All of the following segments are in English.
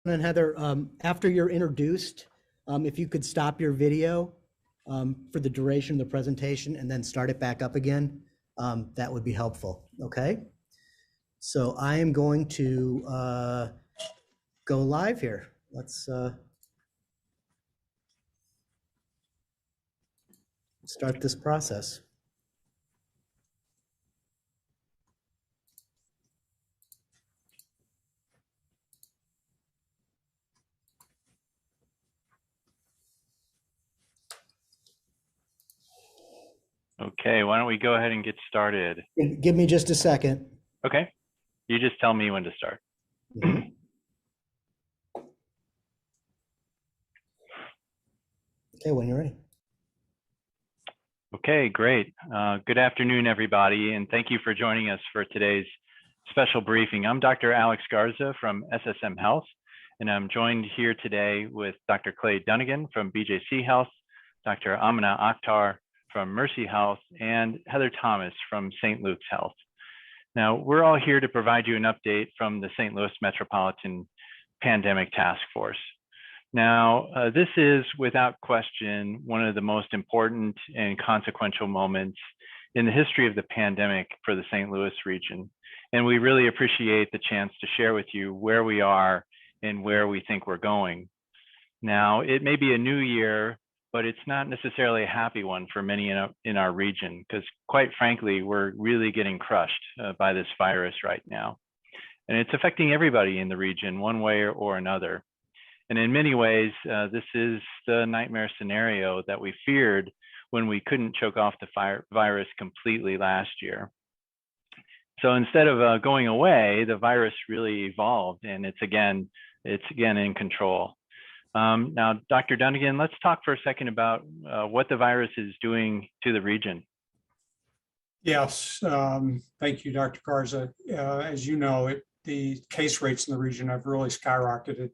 And Heather, after you're introduced, if you could stop your video for the duration of the presentation and then start it back up again, that would be helpful. Okay. So I am going to go live here. Let's start this process. Okay, why don't we go ahead and get started? Give me just a second. Okay, you just tell me when to start. Mm-hmm. Okay, when you're ready. Okay, great. Good afternoon, everybody, and thank you for joining us for today's special briefing. I'm Dr. Alex Garza from SSM Health, and I'm joined here today with Dr. Clay Dunnigan from BJC Health, Dr. Amina Akhtar from Mercy Health, and Heather Thomas from St. Luke's Health. Now, we're all here to provide you an update from the St. Louis Metropolitan Pandemic Task Force. Now, this is without question one of the most important and consequential moments in the history of the pandemic for the St. Louis region. And we really appreciate the chance to share with you where we are and where we think we're going. Now, it may be a new year, but it's not necessarily a happy one for many in our region, because quite frankly, we're really getting crushed by this virus right now. And it's affecting everybody in the region one way or another. And in many ways, this is the nightmare scenario that we feared when we couldn't choke off the virus completely last year. So instead of going away, the virus really evolved, and it's again in control. Now, Dr. Dunnigan, let's talk for a second about what the virus is doing to the region. Yes, thank you, Dr. Garza. As you know, the case rates in the region have really skyrocketed.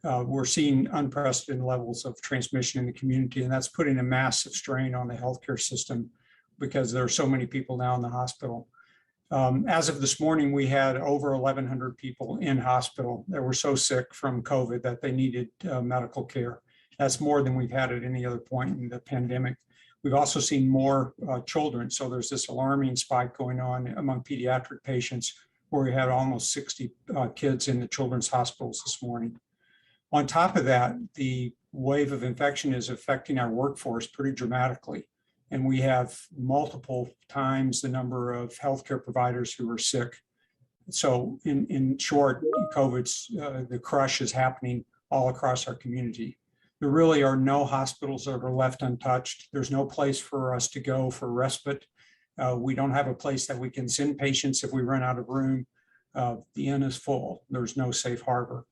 We're seeing unprecedented levels of transmission in the community, and that's putting a massive strain on the healthcare system because there are so many people now in the hospital. As of this morning, we had over 1,100 people in hospital that were so sick from COVID that they needed medical care. That's more than we've had at any other point in the pandemic. We've also seen more children. So there's this alarming spike going on among pediatric patients where we had almost 60 kids in the children's hospitals this morning. On top of that, the wave of infection is affecting our workforce pretty dramatically. And we have multiple times the number of healthcare providers who are sick. So in short, the crush is happening all across our community. There really are no hospitals that are left untouched. There's no place for us to go for respite. We don't have a place that we can send patients if we run out of room. The inn is full. There's no safe harbor.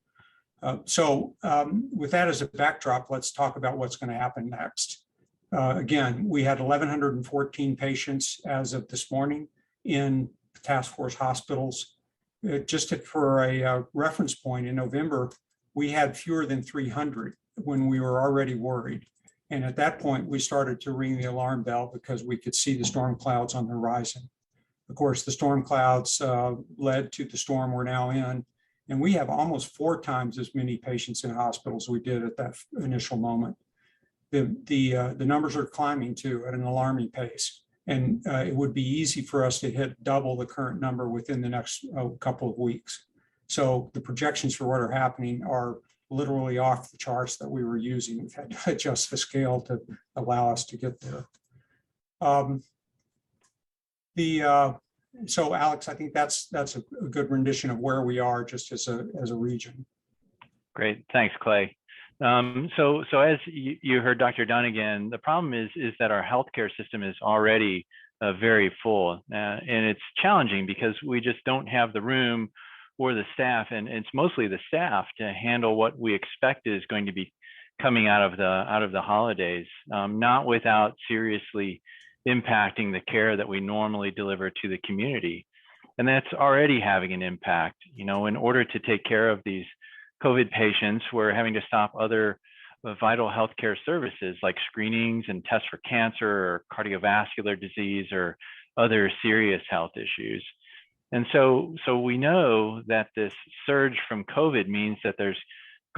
With that as a backdrop, let's talk about what's going to happen next. Again, we had 1,114 patients as of this morning in task force hospitals. Just for a reference point, in November, we had fewer than 300 when we were already worried. And at that point, we started to ring the alarm bell because we could see the storm clouds on the horizon. Of course, the storm clouds led to the storm we're now in. And we have almost 4 times as many patients in hospitals as we did at that initial moment. The numbers are climbing too at an alarming pace. And it would be easy for us to hit double the current number within the next couple of weeks. So the projections for what are happening are literally off the charts that we were using. We've had to adjust the scale to allow us to get there. So Alex, I think that's a good rendition of where we are just as a region. Great, thanks, Clay. So as you heard Dr. Dunnigan, the problem is that our healthcare system is already very full, and it's challenging because we just don't have the room or the staff, and it's mostly the staff to handle what we expect is going to be coming out of the holidays, not without seriously impacting the care that we normally deliver to the community. And that's already having an impact. You know, in order to take care of these COVID patients, we're having to stop other vital healthcare services like screenings and tests for cancer or cardiovascular disease or other serious health issues. And so we know that this surge from COVID means that there's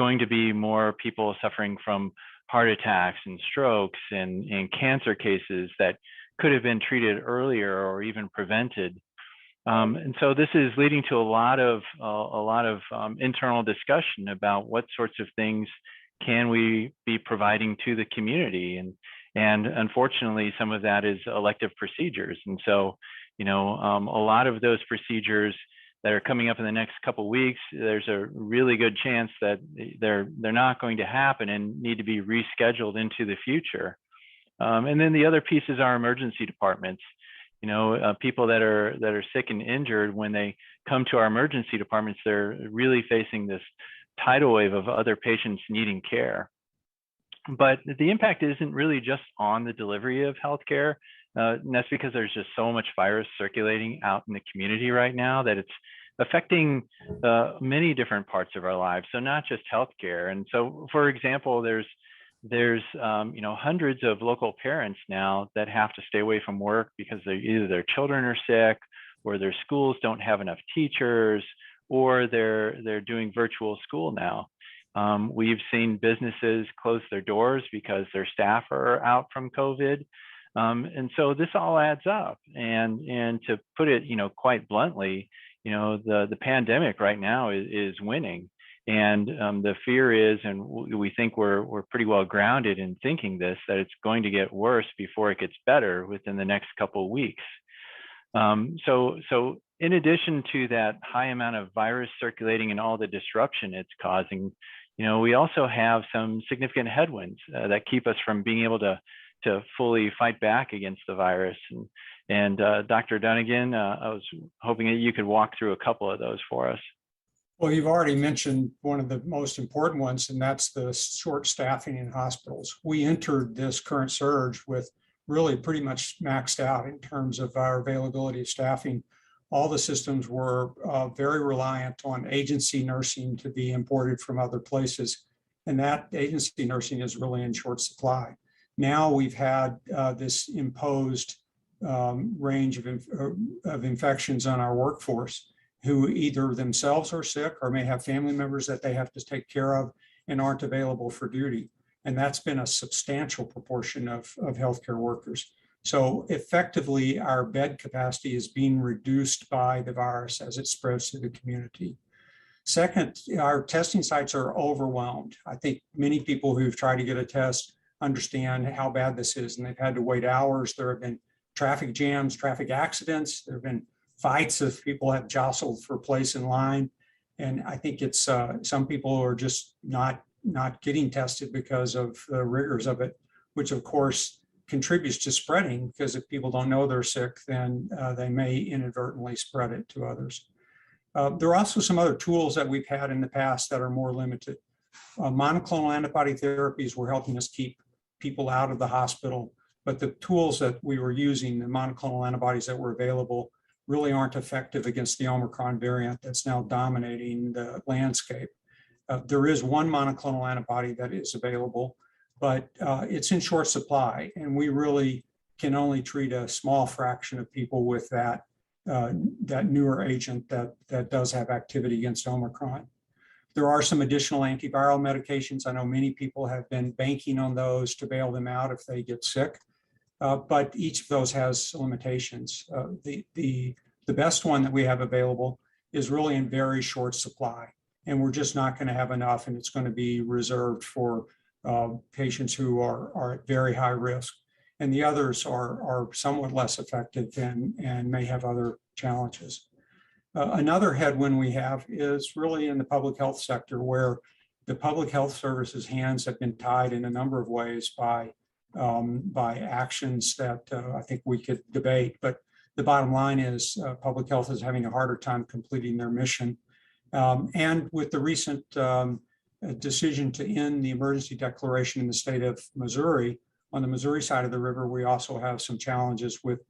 going to be more people suffering from heart attacks and strokes and cancer cases that could have been treated earlier or even prevented. And so this is leading to a lot of internal discussion about what sorts of things can we be providing to the community, and unfortunately some of that is elective procedures. And so, a lot of those procedures that are coming up in the next couple of weeks, there's a really good chance that they're not going to happen and need to be rescheduled into the future. And then the other piece is our emergency departments. People that are sick and injured, when they come to our emergency departments, they're really facing this tidal wave of other patients needing care. But the impact isn't really just on the delivery of healthcare. And that's because there's just so much virus circulating out in the community right now that it's affecting many different parts of our lives. So not just healthcare. And so, for example, there's hundreds of local parents now that have to stay away from work because either their children are sick, or their schools don't have enough teachers, or they're doing virtual school now. We've seen businesses close their doors because their staff are out from COVID. And so this all adds up. And to put it, quite bluntly, the pandemic right now is winning. And the fear is, and we think we're pretty well grounded in thinking this, that it's going to get worse before it gets better within the next couple of weeks. So in addition to that high amount of virus circulating and all the disruption it's causing, we also have some significant headwinds that keep us from being able to fully fight back against the virus. And Dr. Dunnigan, I was hoping that you could walk through a couple of those for us. Well, you've already mentioned one of the most important ones, and that's the short staffing in hospitals. We entered this current surge with really pretty much maxed out in terms of our availability of staffing. All the systems were very reliant on agency nursing to be imported from other places, and that agency nursing is really in short supply. Now we've had this imposed range of infections on our workforce, who either themselves are sick or may have family members that they have to take care of and aren't available for duty. And that's been a substantial proportion of healthcare workers. So effectively, our bed capacity is being reduced by the virus as it spreads to the community. Second, our testing sites are overwhelmed. I think many people who've tried to get a test understand how bad this is, and they've had to wait hours. There have been traffic jams, traffic accidents. There have been fights if people have jostled for place in line. And I think it's some people are just not getting tested because of the rigors of it, which of course contributes to spreading, because if people don't know they're sick, then they may inadvertently spread it to others. There are also some other tools that we've had in the past that are more limited. Monoclonal antibody therapies were helping us keep people out of the hospital, but the tools that we were using, the monoclonal antibodies that were available, really aren't effective against the Omicron variant that's now dominating the landscape. There is one monoclonal antibody that is available, but it's in short supply, and we really can only treat a small fraction of people with that newer agent that does have activity against Omicron. There are some additional antiviral medications. I know many people have been banking on those to bail them out if they get sick. But each of those has limitations. The best one that we have available is really in very short supply, and we're just not going to have enough, and it's going to be reserved for patients who are at very high risk. And the others are somewhat less effective and may have other challenges. Another headwind we have is really in the public health sector, where the public health services hands have been tied in a number of ways by actions that I think we could debate. But the bottom line is public health is having a harder time completing their mission. And with the recent decision to end the emergency declaration in the state of Missouri, on the Missouri side of the river, we also have some challenges with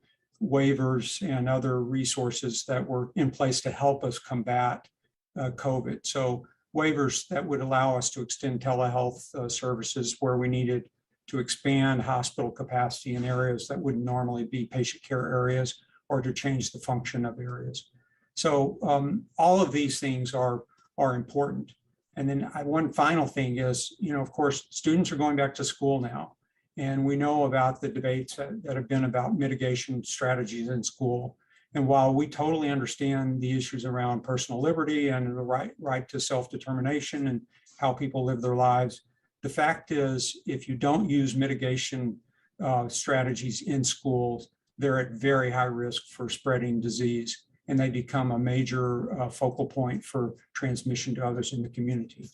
waivers and other resources that were in place to help us combat COVID. So waivers that would allow us to extend telehealth services where we needed to expand hospital capacity in areas that wouldn't normally be patient care areas, or to change the function of areas. So all of these things are important. And then one final thing is, of course, students are going back to school now. And we know about the debates that have been about mitigation strategies in school. And while we totally understand the issues around personal liberty and the right to self-determination and how people live their lives, the fact is, if you don't use mitigation strategies in schools, they're at very high risk for spreading disease, and they become a major focal point for transmission to others in the community.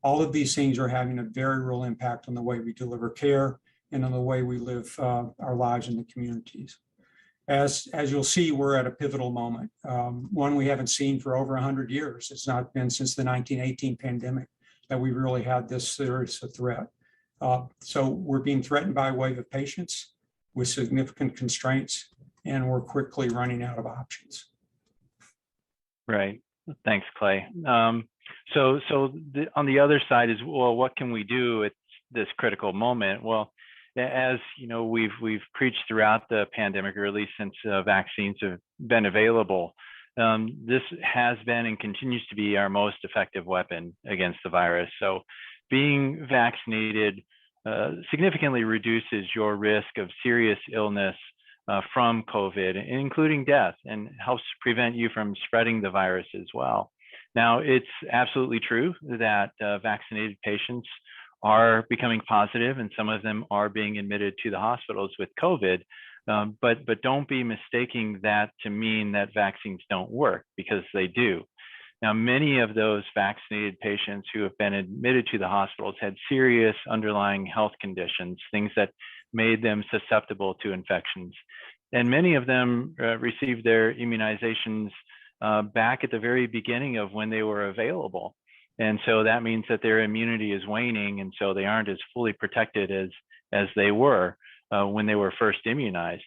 All of these things are having a very real impact on the way we deliver care and on the way we live our lives in the communities. As you'll see, we're at a pivotal moment, one we haven't seen for over 100 years. It's not been since the 1918 pandemic that we really had this serious a threat. So we're being threatened by a wave of patients with significant constraints, and we're quickly running out of options. Right. Thanks, Clay. On the other side is, well, what can we do at this critical moment? Well, as you know, we've preached throughout the pandemic, or at least since vaccines have been available. This has been and continues to be our most effective weapon against the virus. So being vaccinated significantly reduces your risk of serious illness from COVID, including death, and helps prevent you from spreading the virus as well. Now, it's absolutely true that vaccinated patients are becoming positive, and some of them are being admitted to the hospitals with COVID. But don't be mistaking that to mean that vaccines don't work, because they do. Now, many of those vaccinated patients who have been admitted to the hospitals had serious underlying health conditions, things that made them susceptible to infections. And many of them received their immunizations back at the very beginning of when they were available. And so that means that their immunity is waning, and so they aren't as fully protected as they were when they were first immunized.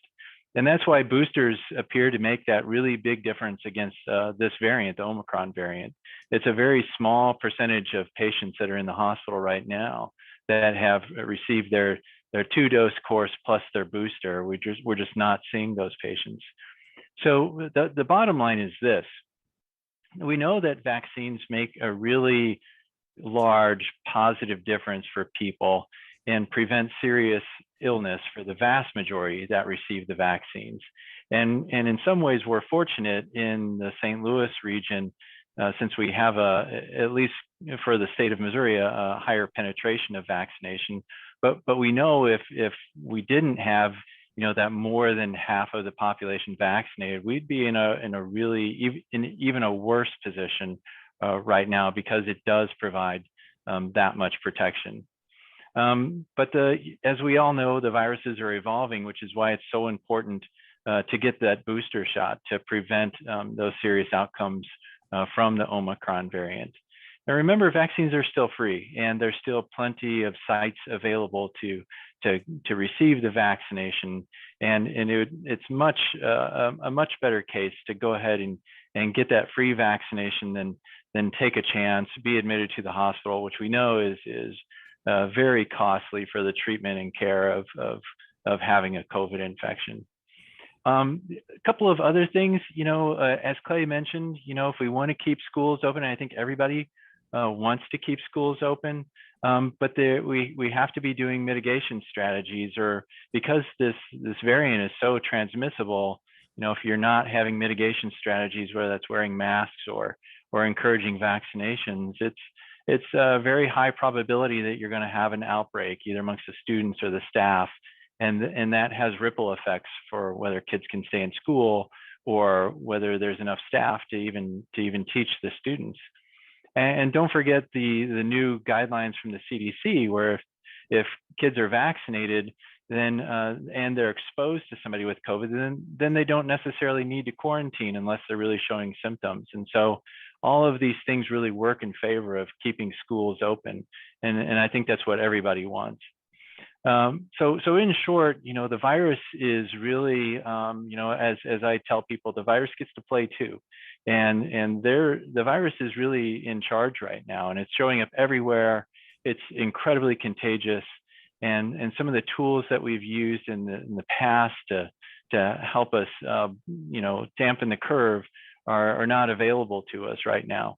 And that's why boosters appear to make that really big difference against this variant, the Omicron variant. It's a very small percentage of patients that are in the hospital right now that have received their 2-dose course plus their booster. We're just not seeing those patients. So the bottom line is this. We know that vaccines make a really large positive difference for people and prevent serious illness for the vast majority that receive the vaccines. And in some ways, we're fortunate in the St. Louis region, since we have at least for the state of Missouri, a higher penetration of vaccination. But we know if we didn't have that more than half of the population vaccinated, we'd be in a really even a worse position right now, because it does provide that much protection. But as we all know, the viruses are evolving, which is why it's so important to get that booster shot to prevent those serious outcomes from the Omicron variant. Now, remember, vaccines are still free, and there's still plenty of sites available to receive the vaccination. And it's a much better case to go ahead and get that free vaccination than take a chance, be admitted to the hospital, which we know is very costly for the treatment and care of having a COVID infection. A couple of other things, as Clay mentioned, if we want to keep schools open, I think everybody wants to keep schools open, but we have to be doing mitigation strategies, or because this variant is so transmissible, if you're not having mitigation strategies, whether that's wearing masks or encouraging vaccinations, it's a very high probability that you're going to have an outbreak either amongst the students or the staff, and that has ripple effects for whether kids can stay in school or whether there's enough staff to even teach the students. And don't forget the new guidelines from the CDC, where if kids are vaccinated, then and they're exposed to somebody with COVID, then they don't necessarily need to quarantine unless they're really showing symptoms. And so all of these things really work in favor of keeping schools open, and I think that's what everybody wants. So in short, the virus is really, as I tell people, the virus gets to play too. And the virus is really in charge right now, and it's showing up everywhere. It's incredibly contagious. And some of the tools that we've used in the past to help us, dampen the curve are not available to us right now.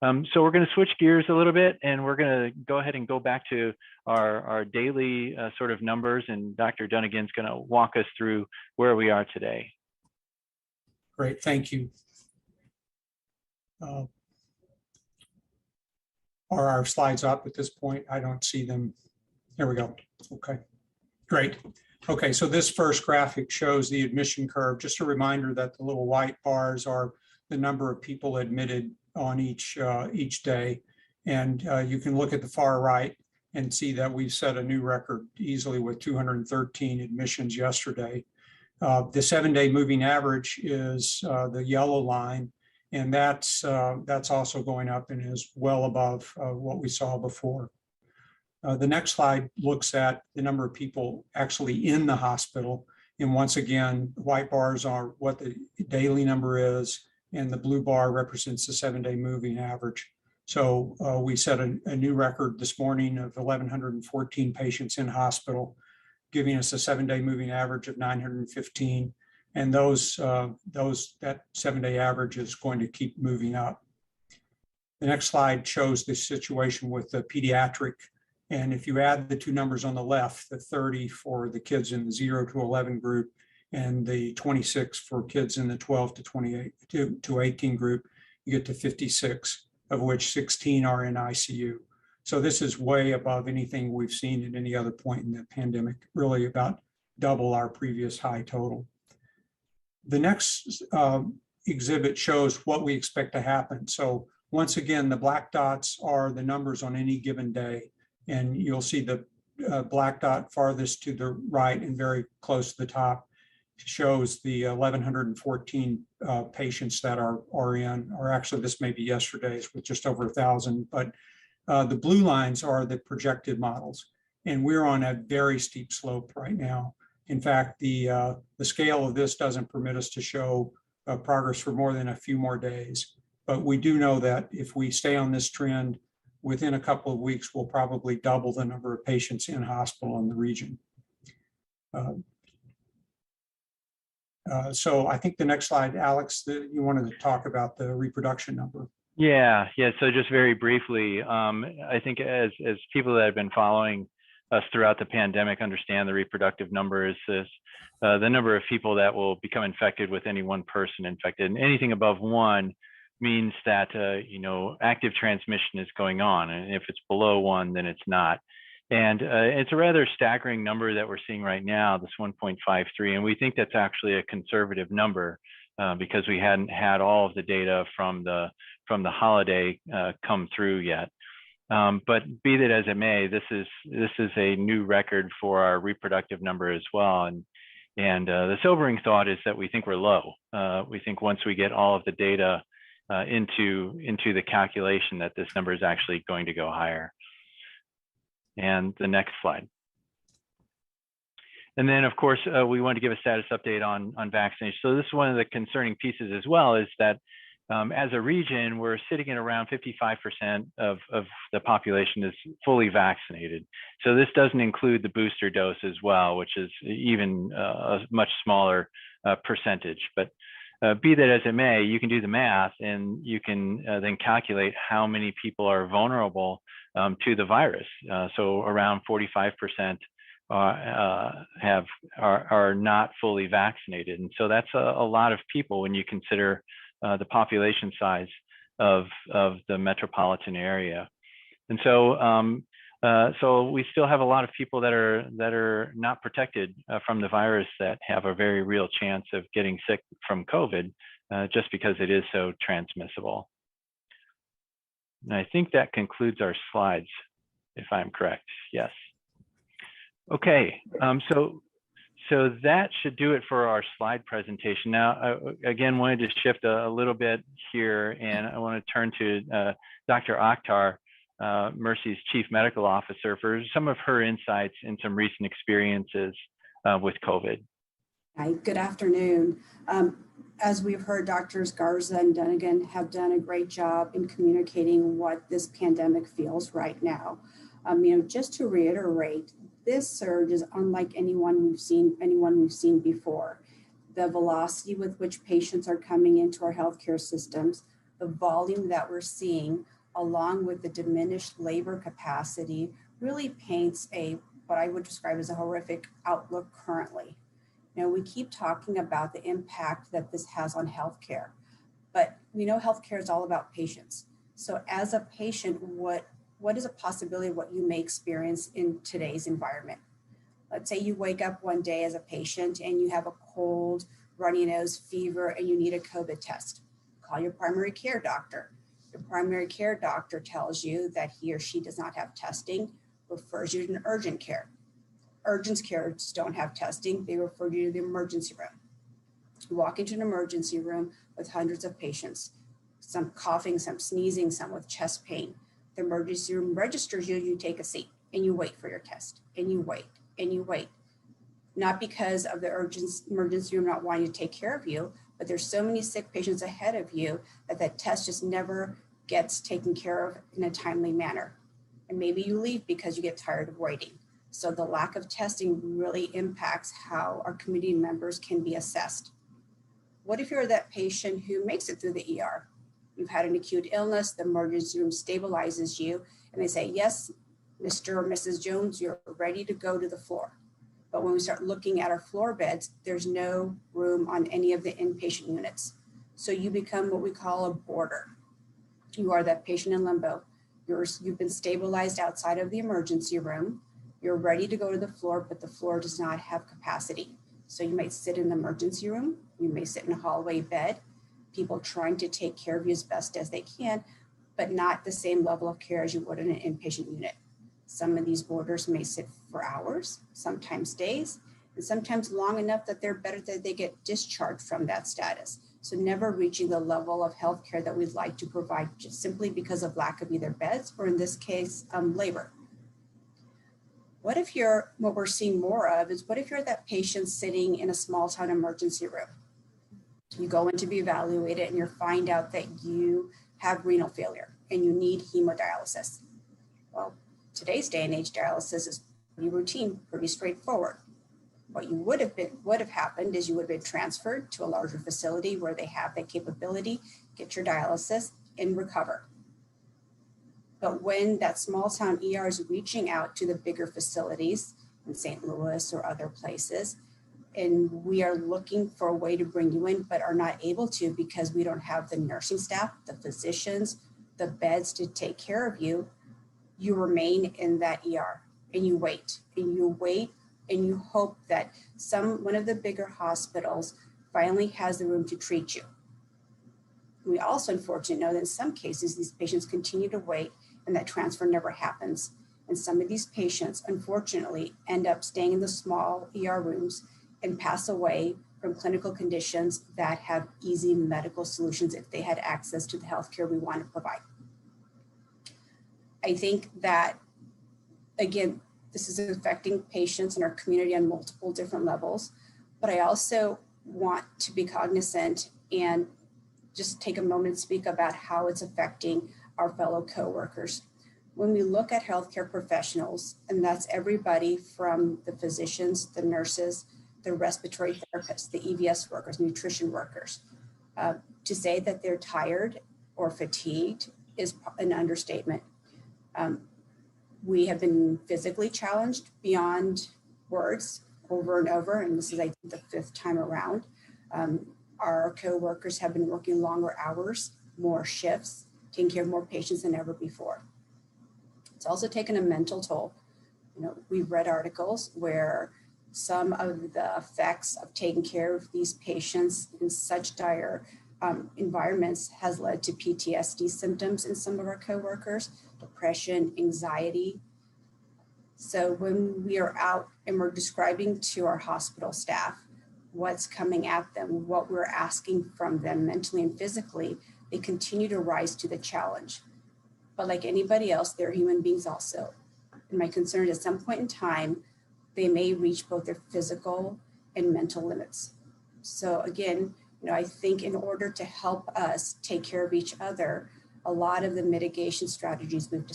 So we're going to switch gears a little bit, and we're going to go ahead and go back to our daily sort of numbers, and Dr. Dunnigan's going to walk us through where we are today. Great, thank you. Are our slides up at this point? I don't see them. There we go. Okay, great. Okay, so this first graphic shows the admission curve. Just a reminder that the little white bars are the number of people admitted on each day. And you can look at the far right and see that we've set a new record easily with 213 admissions yesterday. The 7-day moving average is the yellow line, and that's also going up and is well above what we saw before. The next slide looks at the number of people actually in the hospital. And once again, white bars are what the daily number is, and the blue bar represents the 7-day moving average. So we set a new record this morning of 1,114 patients in hospital, giving us a 7-day moving average of 915. And that 7-day average is going to keep moving up. The next slide shows the situation with the pediatric. And if you add the two numbers on the left, the 30 for the kids in the 0 to 11 group and the 26 for kids in the 12 to 28 to 18 group, you get to 56, of which 16 are in ICU. So this is way above anything we've seen at any other point in the pandemic, really about double our previous high total. The next exhibit shows what we expect to happen. So once again, the black dots are the numbers on any given day. And you'll see the black dot farthest to the right and very close to the top shows the 1,114 patients that are in, or actually this may be yesterday's with just over 1,000, but the blue lines are the projected models. And we're on a very steep slope right now. In fact, the scale of this doesn't permit us to show progress for more than a few more days. But we do know that if we stay on this trend, within a couple of weeks, we'll probably double the number of patients in hospital in the region. So I think the next slide, Alex, you wanted to talk about the reproduction number. Yeah. So just very briefly, I think as people that have been following us throughout the pandemic understand, the reproductive number is the number of people that will become infected with any one person infected, and anything above 1 means that active transmission is going on, and if it's below 1, then it's not. And it's a rather staggering number that we're seeing right now, this 1.53, and we think that's actually a conservative number because we hadn't had all of the data from the holiday come through yet. But be that as it may, this is a new record for our reproductive number as well. And the sobering thought is that we think we're low. We think once we get all of the data into the calculation, that this number is actually going to go higher. And the next slide. And then, of course, we want to give a status update on vaccination. So this is one of the concerning pieces as well, is that as a region, we're sitting at around 55% of the population is fully vaccinated. So this doesn't include the booster dose as well, which is even a much smaller percentage. But be that as it may, you can do the math, and you can then calculate how many people are vulnerable to the virus. So around 45% are not fully vaccinated, and so that's a lot of people when you consider the population size of the metropolitan area. And so so we still have a lot of people that are not protected from the virus, that have a very real chance of getting sick from COVID just because it is so transmissible. And I think that concludes our slides, if I'm correct. Yes. Okay, so that should do it for our slide presentation. Now, again, wanted to shift a little bit here, and I want to turn to Dr. Akhtar, Mercy's Chief Medical Officer, for some of her insights and some recent experiences with COVID. Hi, good afternoon. As we've heard, Drs. Garza and Dunnigan have done a great job in communicating what this pandemic feels right now. Just to reiterate, this surge is unlike anyone we've seen before. The velocity with which patients are coming into our healthcare systems, the volume that we're seeing, along with the diminished labor capacity, really paints what I would describe as a horrific outlook currently. You know, we keep talking about the impact that this has on healthcare, but we know healthcare is all about patients. So as a patient, what is a possibility of what you may experience in today's environment? Let's say you wake up one day as a patient and you have a cold, runny nose, fever, and you need a COVID test. Call your primary care doctor. Your primary care doctor tells you that he or she does not have testing, refers you to an urgent care. Urgent cares don't have testing, they refer you to the emergency room. You walk into an emergency room with hundreds of patients, some coughing, some sneezing, some with chest pain. The emergency room registers you, you take a seat and you wait for your test, and you wait and you wait. Not because of the emergency room not wanting to take care of you, but there's so many sick patients ahead of you that test just never gets taken care of in a timely manner. And maybe you leave because you get tired of waiting. So the lack of testing really impacts how our community members can be assessed. What if you're that patient who makes it through the ER? You've had an acute illness, the emergency room stabilizes you, and they say, yes, Mr. or Mrs. Jones, you're ready to go to the floor. But when we start looking at our floor beds, there's no room on any of the inpatient units. So you become what we call a boarder. You are that patient in limbo. You've been stabilized outside of the emergency room. You're ready to go to the floor, but the floor does not have capacity. So you might sit in the emergency room. You may sit in a hallway bed, people trying to take care of you as best as they can, but not the same level of care as you would in an inpatient unit. Some of these boarders may sit for hours, sometimes days, and sometimes long enough that they're better that they get discharged from that status. So never reaching the level of healthcare that we'd like to provide just simply because of lack of either beds or in this case, labor. What we're seeing more of is what if you're that patient sitting in a small town emergency room? You go in to be evaluated and you find out that you have renal failure and you need hemodialysis. Well, today's day and age, dialysis is pretty routine, pretty straightforward. What would have happened is you would have been transferred to a larger facility where they have that capability, get your dialysis and recover. But when that small town ER is reaching out to the bigger facilities in St. Louis or other places, and we are looking for a way to bring you in, but are not able to because we don't have the nursing staff, the physicians, the beds to take care of you, you remain in that ER and you wait and you wait and you hope that one of the bigger hospitals finally has the room to treat you. We also unfortunately know that in some cases, these patients continue to wait and that transfer never happens. And some of these patients, unfortunately, end up staying in the small ER rooms and pass away from clinical conditions that have easy medical solutions if they had access to the healthcare we want to provide. I think that, again, this is affecting patients in our community on multiple different levels, but I also want to be cognizant and just take a moment to speak about how it's affecting our fellow coworkers. When we look at healthcare professionals, and that's everybody from the physicians, the nurses, the respiratory therapists, the EVS workers, nutrition workers, to say that they're tired or fatigued is an understatement. We have been physically challenged beyond words over and over, and this is, I think, the 5th time around. Our co-workers have been working longer hours, more shifts, taking care of more patients than ever before. It's also taken a mental toll. We've read articles where some of the effects of taking care of these patients in such dire environments has led to PTSD symptoms in some of our coworkers, depression, anxiety. So when we are out and we're describing to our hospital staff what's coming at them, what we're asking from them mentally and physically, they continue to rise to the challenge. But like anybody else, they're human beings also. And my concern is at some point in time, they may reach both their physical and mental limits. So again, I think in order to help us take care of each other, a lot of the mitigation strategies we've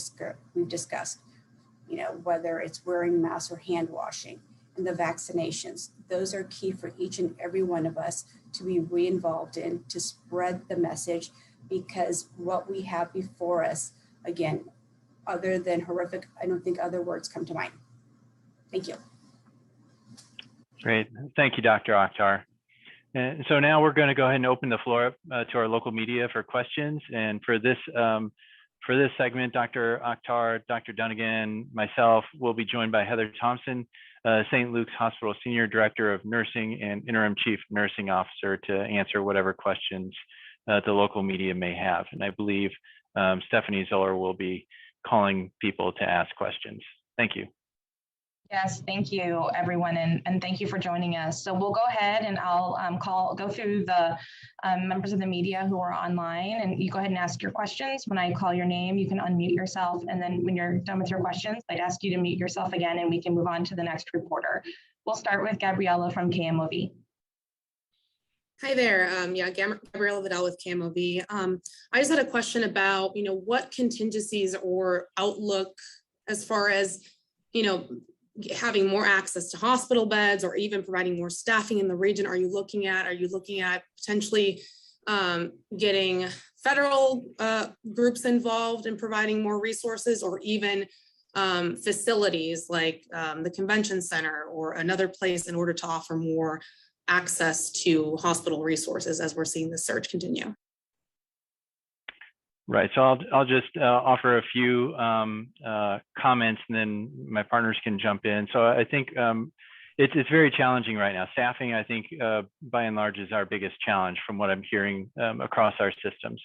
discussed, whether it's wearing masks or hand washing, and the vaccinations, those are key for each and every one of us to be re-involved in, to spread the message because what we have before us, again, other than horrific, I don't think other words come to mind. Thank you. Great. Thank you, Dr. Akhtar. And so now we're going to go ahead and open the floor up to our local media for questions. And for this segment, Dr. Akhtar, Dr. Dunnigan, myself will be joined by Heather Thompson, St. Luke's Hospital Senior Director of Nursing and Interim Chief Nursing Officer, to answer whatever questions the local media may have. And I believe Stephanie Zoller will be calling people to ask questions. Thank you. Yes, thank you, everyone, and thank you for joining us. So we'll go ahead and I'll go through the members of the media who are online, and you go ahead and ask your questions. When I call your name, you can unmute yourself, and then when you're done with your questions, I'd ask you to mute yourself again, and we can move on to the next reporter. We'll start with Gabriella from KMOV. Hi there. Gabriella Vidal with KMOV. I just had a question about, what contingencies or outlook as far as, having more access to hospital beds or even providing more staffing in the region are you looking at? Are you looking at potentially getting federal groups involved in providing more resources, or even facilities like the convention center or another place in order to offer more access to hospital resources as we're seeing the surge continue? Right. So I'll just offer a few comments, and then my partners can jump in. So I think it's very challenging right now. Staffing, I think, by and large, is our biggest challenge from what I'm hearing across our systems.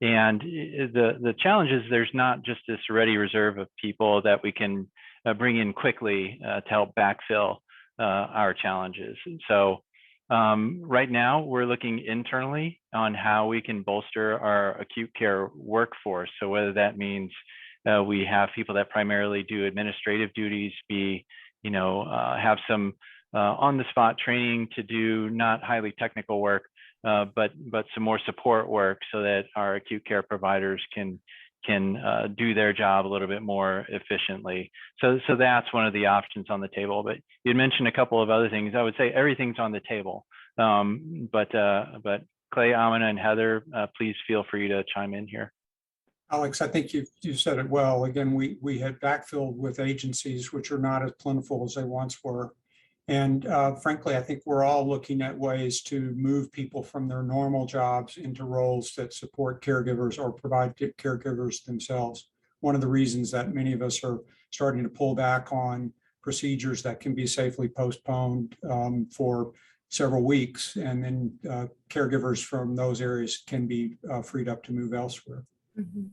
And the challenge is there's not just this ready reserve of people that we can bring in quickly to help backfill our challenges. And so right now, we're looking internally on how we can bolster our acute care workforce. So whether that means we have people that primarily do administrative duties, have some on-the-spot training to do not highly technical work, but some more support work, so that our acute care providers can do their job a little bit more efficiently. So that's one of the options on the table. But you mentioned a couple of other things. I would say everything's on the table. But Clay, Amina, and Heather, please feel free to chime in here. Alex, I think you said it well. Again, we had backfilled with agencies which are not as plentiful as they once were. And frankly, I think we're all looking at ways to move people from their normal jobs into roles that support caregivers or provide caregivers themselves. One of the reasons that many of us are starting to pull back on procedures that can be safely postponed for several weeks, and then caregivers from those areas can be freed up to move elsewhere. Mm-hmm.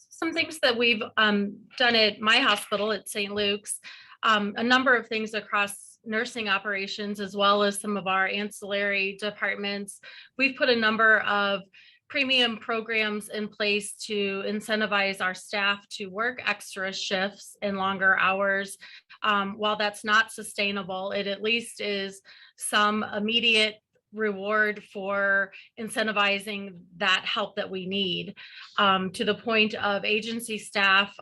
Some things that we've done at my hospital at St. Luke's, a number of things across nursing operations, as well as some of our ancillary departments. We've put a number of premium programs in place to incentivize our staff to work extra shifts and longer hours. While that's not sustainable, it at least is some immediate reward for incentivizing that help that we need. To the point of agency staff,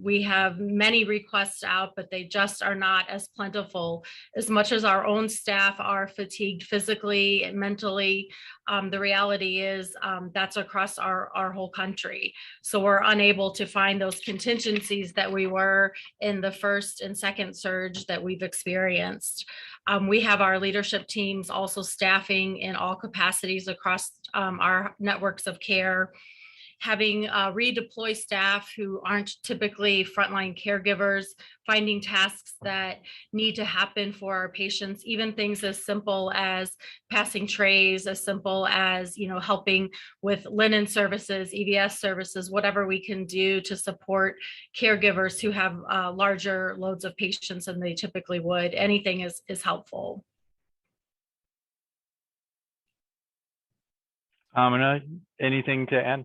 we have many requests out, but they just are not as plentiful. As much as our own staff are fatigued physically and mentally, the reality is that's across our whole country. So we're unable to find those contingencies that we were in the first and second surge that we've experienced. We have our leadership teams also staffing in all capacities across our networks of care, having redeploy staff who aren't typically frontline caregivers, finding tasks that need to happen for our patients, even things as simple as passing trays, as simple as, helping with linen services, EVS services, whatever we can do to support caregivers who have larger loads of patients than they typically would. Anything is helpful. Amina, anything to add?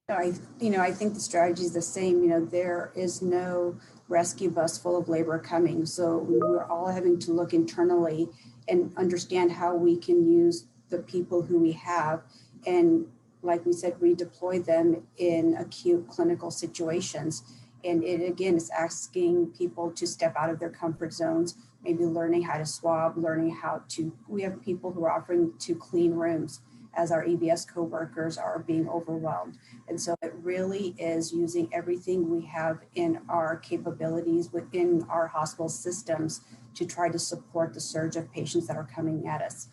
I think the strategy is the same. There is no rescue bus full of labor coming. So we're all having to look internally and understand how we can use the people who we have. And like we said, redeploy them in acute clinical situations. And it, again, is asking people to step out of their comfort zones, maybe learning how to swab, learning how to, we have people who are offering to clean rooms as our EBS coworkers are being overwhelmed. And so it really is using everything we have in our capabilities within our hospital systems to try to support the surge of patients that are coming at us.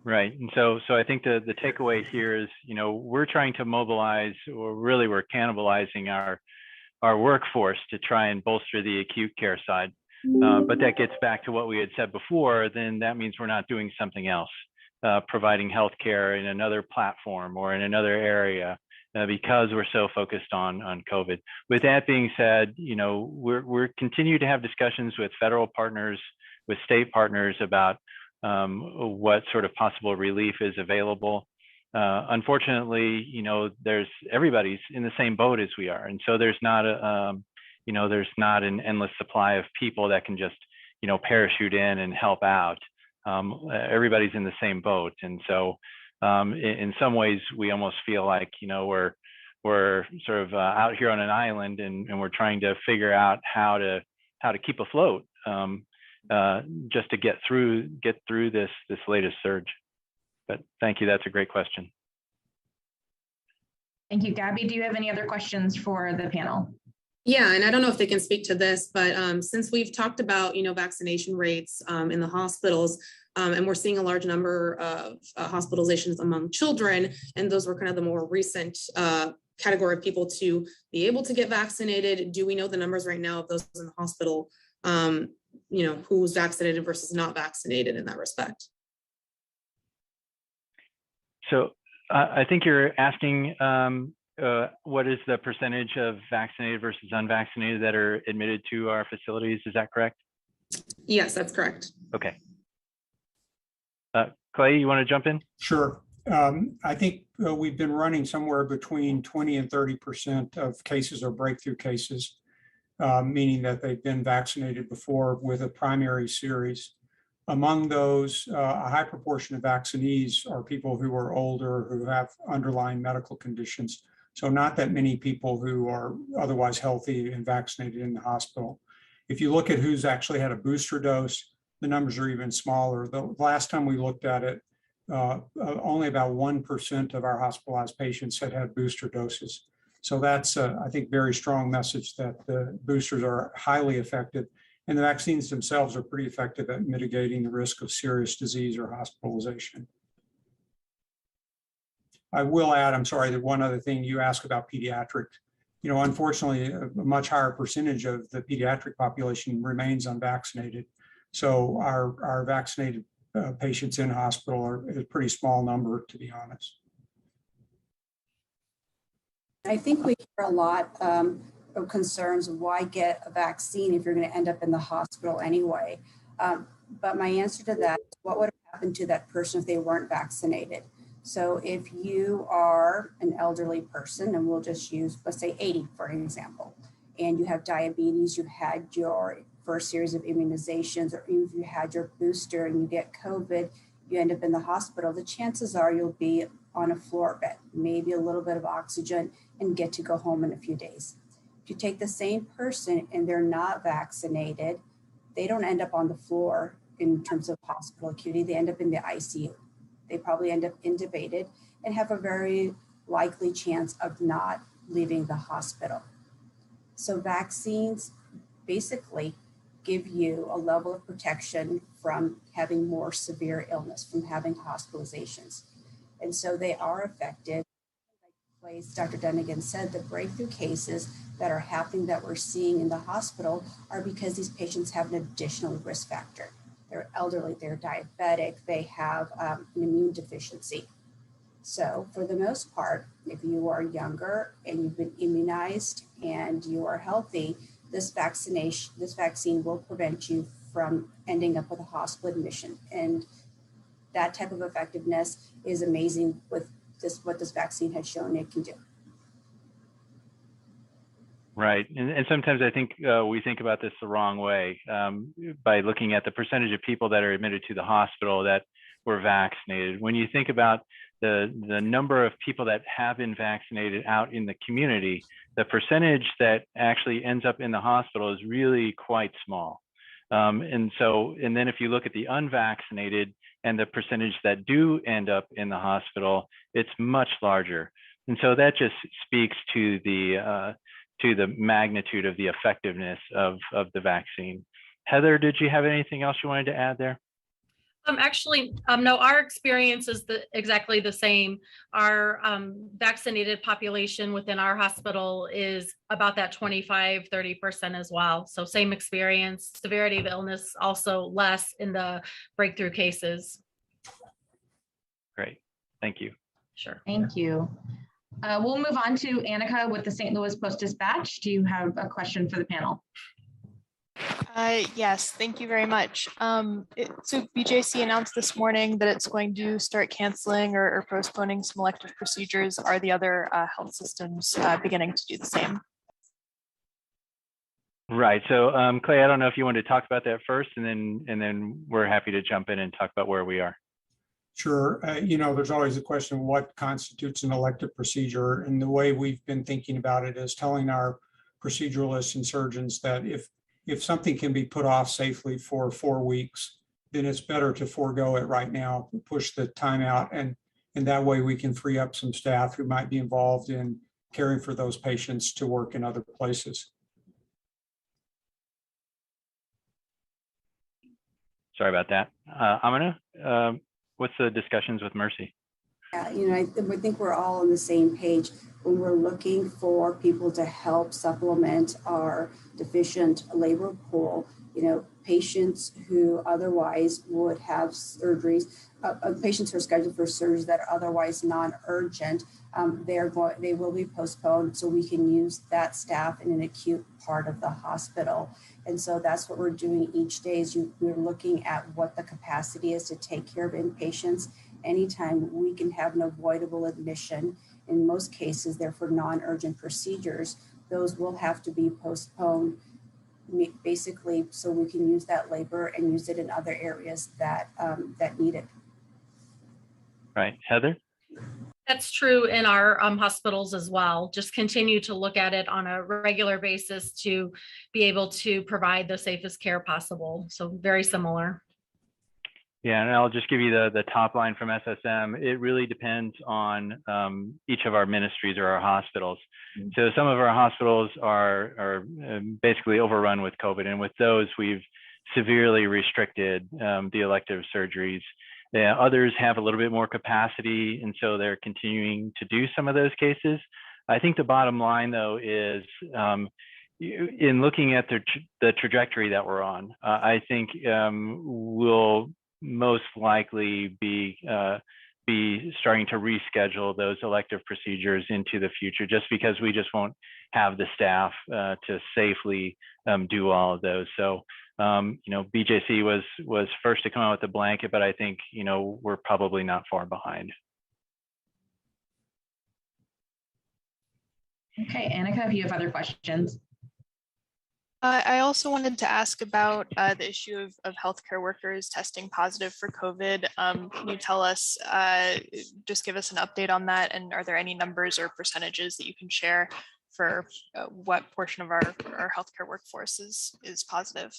Right. And so I think the takeaway here is, we're trying to mobilize, or really we're cannibalizing our workforce to try and bolster the acute care side. But that gets back to what we had said before, then that means we're not doing something else, providing healthcare in another platform or in another area because we're so focused on COVID. With that being said, we're continue to have discussions with federal partners, with state partners about what sort of possible relief is available. Unfortunately, everybody's in the same boat as we are, and so there's not an endless supply of people that can just parachute in and help out. Everybody's in the same boat, and so in some ways we almost feel like we're sort of out here on an island, and we're trying to figure out how to keep afloat. Just to get through this latest surge. But thank you, that's a great question. Thank you, Gabby. Do you have any other questions for the panel? Yeah, and I don't know if they can speak to this, but since we've talked about, vaccination rates in the hospitals, and we're seeing a large number of hospitalizations among children, and those were kind of the more recent category of people to be able to get vaccinated. Do we know the numbers right now of those in the hospital, who's vaccinated versus not vaccinated in that respect? So I think you're asking what is the percentage of vaccinated versus unvaccinated that are admitted to our facilities? Is that correct? Yes, that's correct. Okay. Clay, you want to jump in? Sure. I think we've been running somewhere between 20 and 30% of cases are breakthrough cases, meaning that they've been vaccinated before with a primary series. Among those, a high proportion of vaccinees are people who are older, who have underlying medical conditions. So not that many people who are otherwise healthy and vaccinated in the hospital. If you look at who's actually had a booster dose, the numbers are even smaller. The last time we looked at it, only about 1% of our hospitalized patients had booster doses. So that's, I think, very strong message that the boosters are highly effective, and the vaccines themselves are pretty effective at mitigating the risk of serious disease or hospitalization. I will add, I'm sorry, that one other thing you asked about pediatric. Unfortunately, a much higher percentage of the pediatric population remains unvaccinated. So our vaccinated patients in hospital are a pretty small number, to be honest. I think we hear a lot of concerns of why get a vaccine if you're going to end up in the hospital anyway. But my answer to that is, what would have happened to that person if they weren't vaccinated? So if you are an elderly person, and we'll just use, let's say 80, for example, and you have diabetes, you had your first series of immunizations, or even if you had your booster and you get COVID, you end up in the hospital, the chances are you'll be on a floor bed, maybe a little bit of oxygen, and get to go home in a few days. If you take the same person and they're not vaccinated, they don't end up on the floor in terms of hospital acuity, they end up in the ICU. They probably end up intubated and have a very likely chance of not leaving the hospital. So vaccines basically give you a level of protection from having more severe illness, from having hospitalizations. And so they are effective. Like Dr. Dunnigan said, the breakthrough cases that are happening that we're seeing in the hospital are because these patients have an additional risk factor. They're elderly, they're diabetic, they have an immune deficiency. So for the most part, if you are younger and you've been immunized and you are healthy, this vaccine will prevent you from ending up with a hospital admission. And that type of effectiveness is amazing with what this vaccine has shown it can do. Right. And sometimes I think we think about this the wrong way by looking at the percentage of people that are admitted to the hospital that were vaccinated. When you think about the number of people that have been vaccinated out in the community, the percentage that actually ends up in the hospital is really quite small. And then if you look at the unvaccinated and the percentage that do end up in the hospital, it's much larger. And so that just speaks to the magnitude of the effectiveness of the vaccine. Heather, did you have anything else you wanted to add there? Actually, no, our experience is exactly the same. Our vaccinated population within our hospital is about that 25-30% as well. So same experience, severity of illness also less in the breakthrough cases. Great, thank you. Sure. Thank you. We'll move on to Annika with the St. Louis Post-Dispatch. Do you have a question for the panel? Yes, thank you very much. So BJC announced this morning that it's going to start canceling or postponing some elective procedures. Are the other health systems beginning to do the same? Right. So Clay, I don't know if you want to talk about that first, and then we're happy to jump in and talk about where we are. Sure. There's always a question of what constitutes an elective procedure. And the way we've been thinking about it is telling our proceduralists and surgeons that if something can be put off safely for 4 weeks, then it's better to forego it right now, push the time out, and that way we can free up some staff who might be involved in caring for those patients to work in other places. Sorry about that. Amina, what's the discussions with Mercy? Yeah, I think we're all on the same page when we're looking for people to help supplement our deficient labor pool. Patients who otherwise would have surgeries, patients who are scheduled for surgeries that are otherwise non-urgent, they will be postponed so we can use that staff in an acute part of the hospital. And so that's what we're doing each day is we're looking at what the capacity is to take care of inpatients. Anytime we can have an avoidable admission, in most cases, they're for non-urgent procedures, those will have to be postponed basically so we can use that labor and use it in other areas that need it. Right. Heather? That's true in our hospitals as well. Just continue to look at it on a regular basis to be able to provide the safest care possible. So very similar. Yeah, and I'll just give you the top line from SSM. It really depends on each of our ministries or our hospitals. So some of our hospitals are basically overrun with COVID, and with those, we've severely restricted the elective surgeries. Others have a little bit more capacity, and so they're continuing to do some of those cases. I think the bottom line, though, is in looking at the trajectory that we're on, I think we'll most likely be starting to reschedule those elective procedures into the future, just because we just won't have the staff to safely do all of those. So, BJC was first to come out with the blanket, but I think, we're probably not far behind. Okay, Annika, if you have other questions. I also wanted to ask about the issue of healthcare workers testing positive for COVID. Can you tell us, just give us an update on that? And are there any numbers or percentages that you can share for what portion of our healthcare workforce is positive?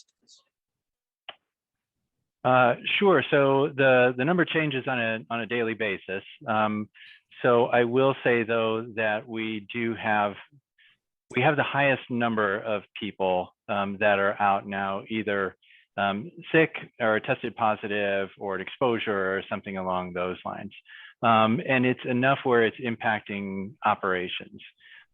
Sure. So the number changes on a daily basis. So I will say, though, that we have the highest number of people that are out now, either sick or tested positive or an exposure or something along those lines. And it's enough where it's impacting operations.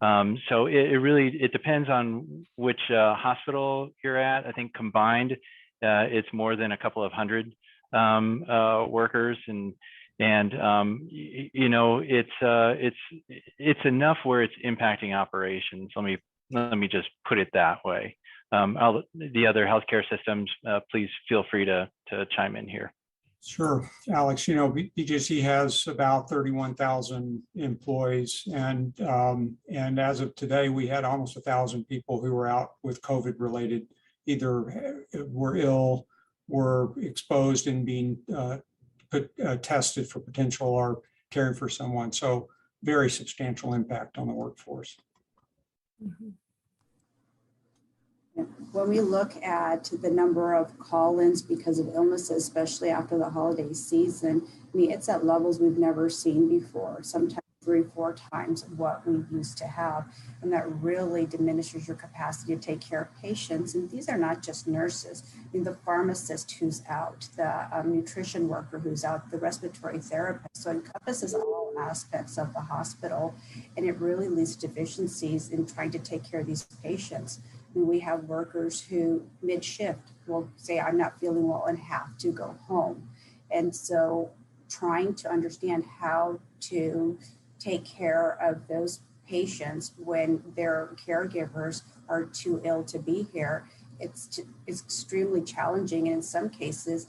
So it depends on which hospital you're at. I think combined, it's more than a couple of hundred workers, and it's enough where it's impacting operations. Let me just put it that way. The other healthcare systems, please feel free to chime in here. Sure, Alex. BJC has about 31,000 employees, and as of today, we had almost 1,000 people who were out with COVID-related, either were ill, were exposed and being tested for potential or caring for someone. So very substantial impact on the workforce. When we look at the number of call-ins because of illnesses, especially after the holiday season, I mean, it's at levels we've never seen before, sometimes 3-4 times what we used to have. And that really diminishes your capacity to take care of patients. And these are not just nurses. I mean, the pharmacist who's out, the nutrition worker who's out, the respiratory therapist. So it encompasses all aspects of the hospital. And it really leads to deficiencies in trying to take care of these patients. We have workers who mid-shift will say, I'm not feeling well and have to go home. And so trying to understand how to take care of those patients when their caregivers are too ill to be here, it's extremely challenging. And in some cases,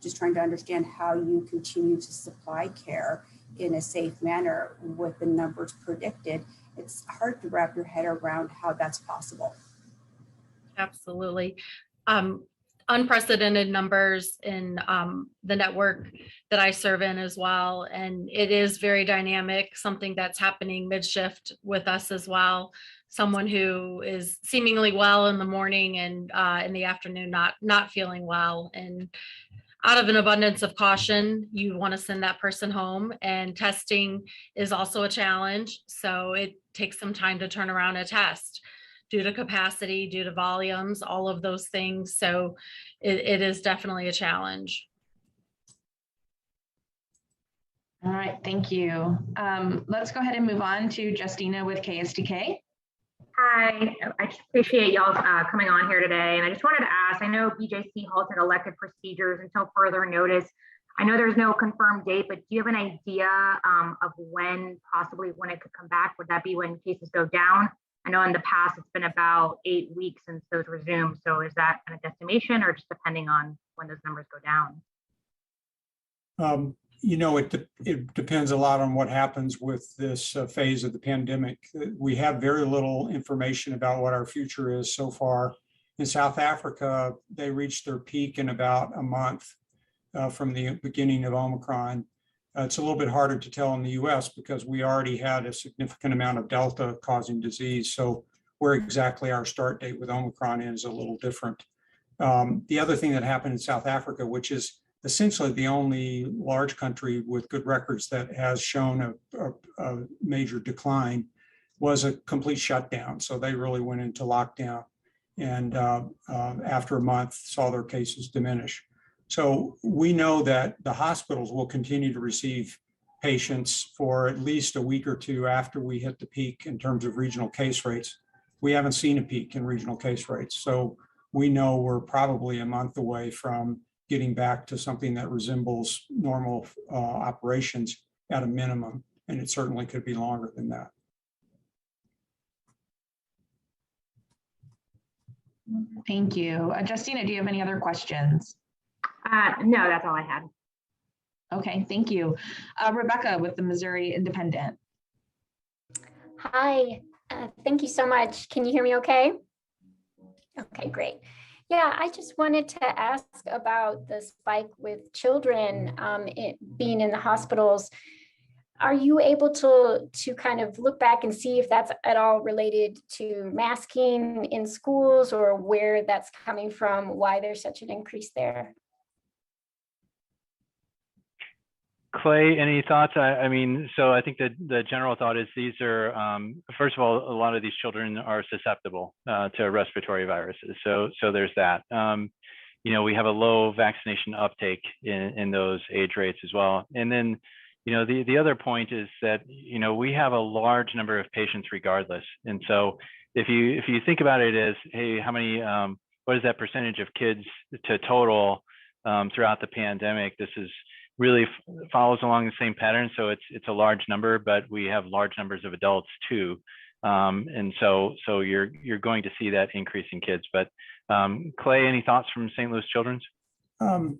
just trying to understand how you continue to supply care in a safe manner with the numbers predicted, it's hard to wrap your head around how that's possible. Absolutely. Unprecedented numbers in the network that I serve in as well. And it is very dynamic, something that's happening mid-shift with us as well. Someone who is seemingly well in the morning and in the afternoon not feeling well. And out of an abundance of caution, you want to send that person home, and testing is also a challenge. So it takes some time to turn around a test, due to capacity, due to volumes, all of those things. So it is definitely a challenge. All right, thank you. Let's go ahead and move on to Justina with KSDK. Hi, I just appreciate y'all coming on here today. And I just wanted to ask, I know BJC halted elective procedures until further notice. I know there's no confirmed date, but do you have an idea of possibly when it could come back? Would that be when cases go down? I know in the past it's been about 8 weeks since those resumed. So is that an estimation or just depending on when those numbers go down? It depends a lot on what happens with this phase of the pandemic. We have very little information about what our future is so far. In South Africa, they reached their peak in about a month from the beginning of Omicron. It's a little bit harder to tell in the US because we already had a significant amount of Delta causing disease. So where exactly our start date with Omicron is a little different. The other thing that happened in South Africa, which is essentially the only large country with good records that has shown a major decline, was a complete shutdown. So they really went into lockdown, and after a month saw their cases diminish. So we know that the hospitals will continue to receive patients for at least a week or two after we hit the peak in terms of regional case rates. We haven't seen a peak in regional case rates. So we know we're probably a month away from getting back to something that resembles normal operations at a minimum. And it certainly could be longer than that. Thank you. Justina, do you have any other questions? No, that's all I had. Okay, thank you. Rebecca with the Missouri Independent. Hi, thank you so much. Can you hear me okay? Okay, great. Yeah, I just wanted to ask about the spike with children being in the hospitals. Are you able to kind of look back and see if that's at all related to masking in schools or where that's coming from, why there's such an increase there? Clay, any thoughts? I mean, so I think that the general thought is these are, first of all, a lot of these children are susceptible to respiratory viruses. So there's that. We have a low vaccination uptake in those age rates as well. And then, the other point is that, we have a large number of patients regardless. And so if you think about it as, hey, how many, what is that percentage of kids to total throughout the pandemic? This is really follows along the same pattern. So it's a large number, but we have large numbers of adults too. And so you're going to see that increase in kids. But Clay, any thoughts from St. Louis Children's? I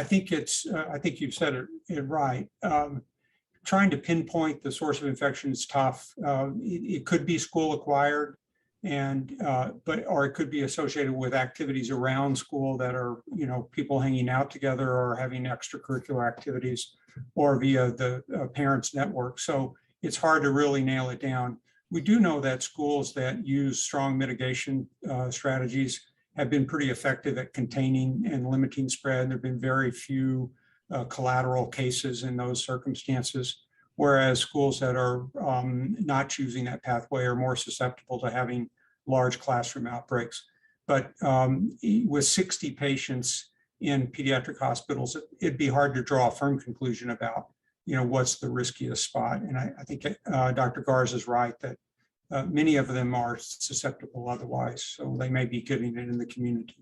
think I think you've said it right. Trying to pinpoint the source of infection is tough. It could be school acquired, or it could be associated with activities around school that are, people hanging out together or having extracurricular activities, or via the parents' network. So it's hard to really nail it down. We do know that schools that use strong mitigation strategies have been pretty effective at containing and limiting spread. There have been very few collateral cases in those circumstances, whereas schools that are not choosing that pathway are more susceptible to having large classroom outbreaks. But with 60 patients in pediatric hospitals, it'd be hard to draw a firm conclusion about, what's the riskiest spot. And I think Dr. Garza is right that many of them are susceptible otherwise, so they may be giving it in the community.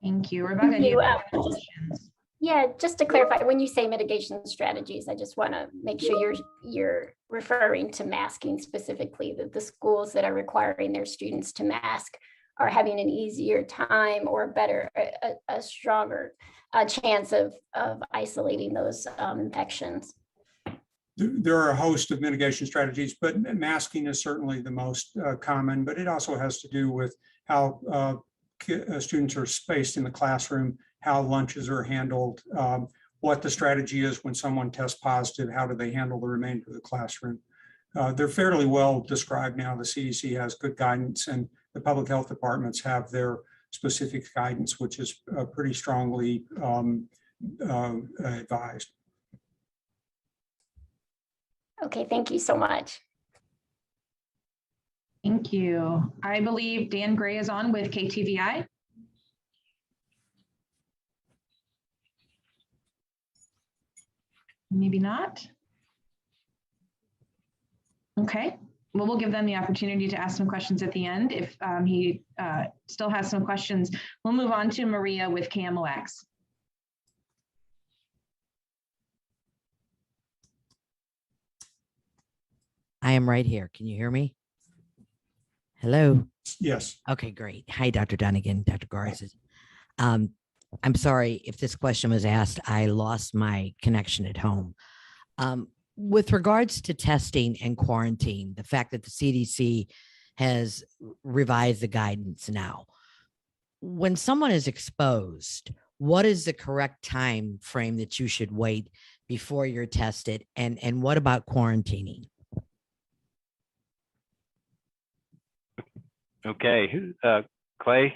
Thank you. Rebecca, do you have any Just, questions? yeah, just to clarify, when you say mitigation strategies, I just want to make sure you're referring to masking specifically, that the schools that are requiring their students to mask are having an easier time or a stronger chance of isolating those infections. There are a host of mitigation strategies, but masking is certainly the most common, but it also has to do with how students are spaced in the classroom, how lunches are handled, what the strategy is when someone tests positive, how do they handle the remainder of the classroom. They're fairly well described now. The CDC has good guidance, and the public health departments have their specific guidance, which is pretty strongly advised. Okay, thank you so much. Thank you. I believe Dan Gray is on with KTVI. Maybe not. Okay. Well, we'll give them the opportunity to ask some questions at the end. If he still has some questions, we'll move on to Maria with KMOX. I am right here. Can you hear me? Hello. Yes. Okay, great. Hi, Dr. Dunnigan, Dr. Garza. I'm sorry if this question was asked. I lost my connection at home. With regards to testing and quarantine, the fact that the CDC has revised the guidance now, when someone is exposed, what is the correct time frame that you should wait before you're tested? And what about quarantining? Okay, Clay?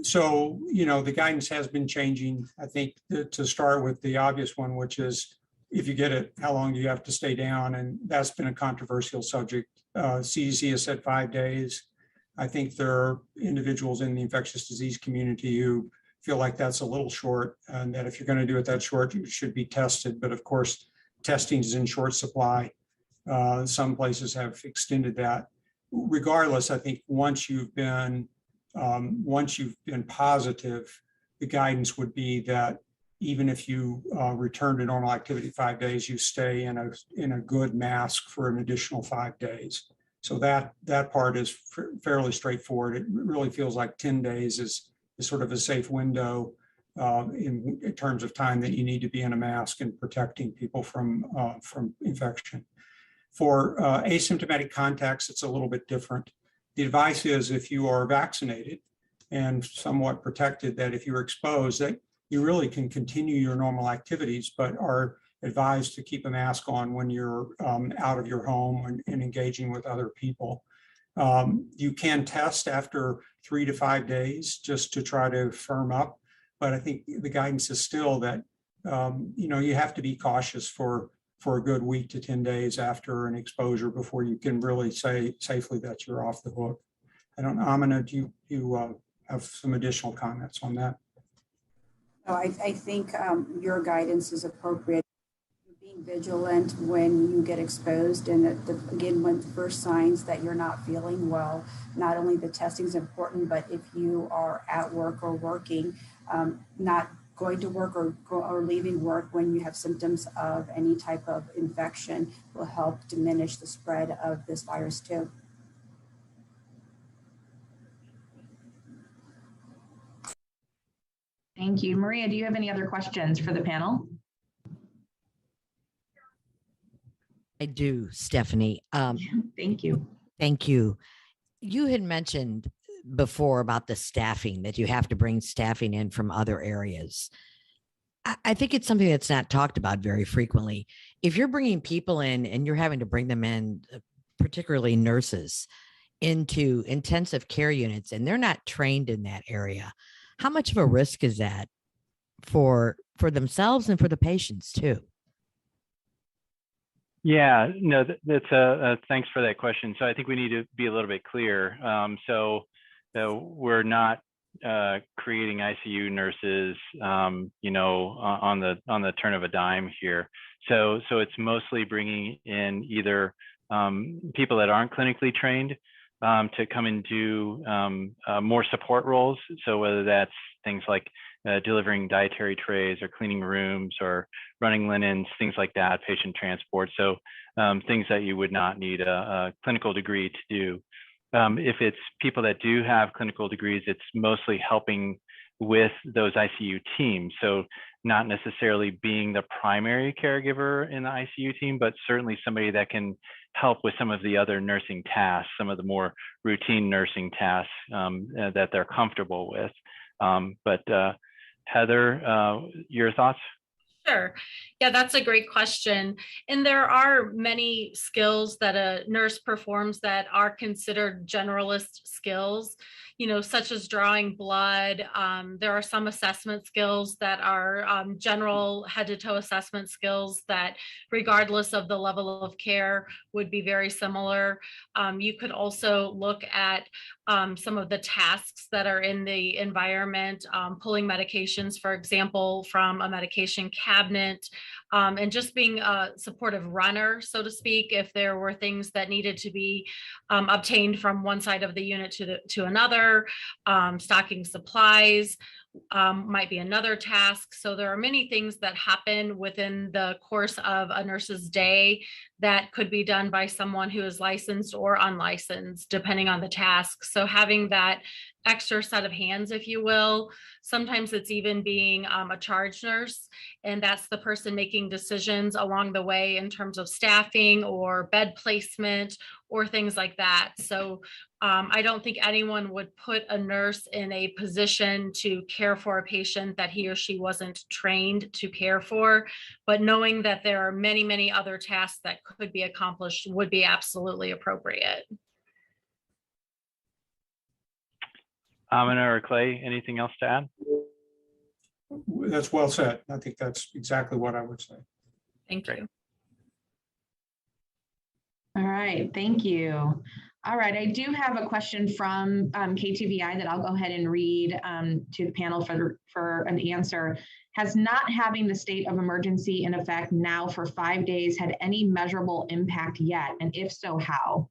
So, the guidance has been changing. I think to start with the obvious one, which is if you get it, how long do you have to stay down? And that's been a controversial subject. CDC has said 5 days. I think there are individuals in the infectious disease community who feel like that's a little short, and that if you're going to do it that short, you should be tested. But of course, testing is in short supply. Some places have extended that. Regardless, I think once you've been positive, the guidance would be that even if you return to normal activity 5 days, you stay in a good mask for an additional 5 days. So that part is fairly straightforward. It really feels like 10 days is sort of a safe window in terms of time that you need to be in a mask and protecting people from infection. For asymptomatic contacts, it's a little bit different. The advice is if you are vaccinated and somewhat protected, that if you're exposed, that you really can continue your normal activities, but are advised to keep a mask on when you're out of your home and engaging with other people. You can test after 3 to 5 days just to try to firm up, but I think the guidance is still that you have to be cautious for a good week to 10 days after an exposure before you can really say safely that you're off the hook. I don't know, Amina, do you have some additional comments on that? No, I think your guidance is appropriate. Being vigilant when you get exposed, and again, when the first signs that you're not feeling well, not only the testing is important, but if you are at work or working, not going to work or leaving work when you have symptoms of any type of infection will help diminish the spread of this virus too. Thank you. Maria, do you have any other questions for the panel? I do, Stephanie. Thank you. Thank you. You had mentioned before about the staffing, that you have to bring staffing in from other areas. I think it's something that's not talked about very frequently. If you're bringing people in and you're having to bring them in, particularly nurses, into intensive care units, and they're not trained in that area, how much of a risk is that for themselves and for the patients too? Yeah, no, that's thanks for that question. So I think we need to be a little bit clear. So we're not creating ICU nurses, on the turn of a dime here. So it's mostly bringing in either people that aren't clinically trained to come and do more support roles. So whether that's things like delivering dietary trays or cleaning rooms or running linens, things like that, patient transport. So things that you would not need a clinical degree to do. If it's people that do have clinical degrees, it's mostly helping with those ICU teams. So not necessarily being the primary caregiver in the ICU team, but certainly somebody that can help with some of the other nursing tasks, some of the more routine nursing tasks that they're comfortable with. But Heather, your thoughts? Sure. Yeah, that's a great question. And there are many skills that a nurse performs that are considered generalist skills, such as drawing blood. There are some assessment skills that are general head to toe assessment skills that, regardless of the level of care, would be very similar. You could also look at some of the tasks that are in the environment, pulling medications, for example, from a medication cabinet, and just being a supportive runner, so to speak, if there were things that needed to be obtained from one side of the unit to another. Stocking supplies might be another task. So there are many things that happen within the course of a nurse's day that could be done by someone who is licensed or unlicensed, depending on the task. So having that extra set of hands, if you will, sometimes it's even being a charge nurse, and that's the person making decisions along the way in terms of staffing or bed placement or things like that. So I don't think anyone would put a nurse in a position to care for a patient that he or she wasn't trained to care for, but knowing that there are many, many other tasks that could be accomplished would be absolutely appropriate. Amina or Clay, anything else to add? That's well said. I think that's exactly what I would say. Thank you. All right, thank you. All right, I do have a question from KTVI that I'll go ahead and read to the panel for an answer. Has not having the state of emergency in effect now for 5 days had any measurable impact yet? And if so, how?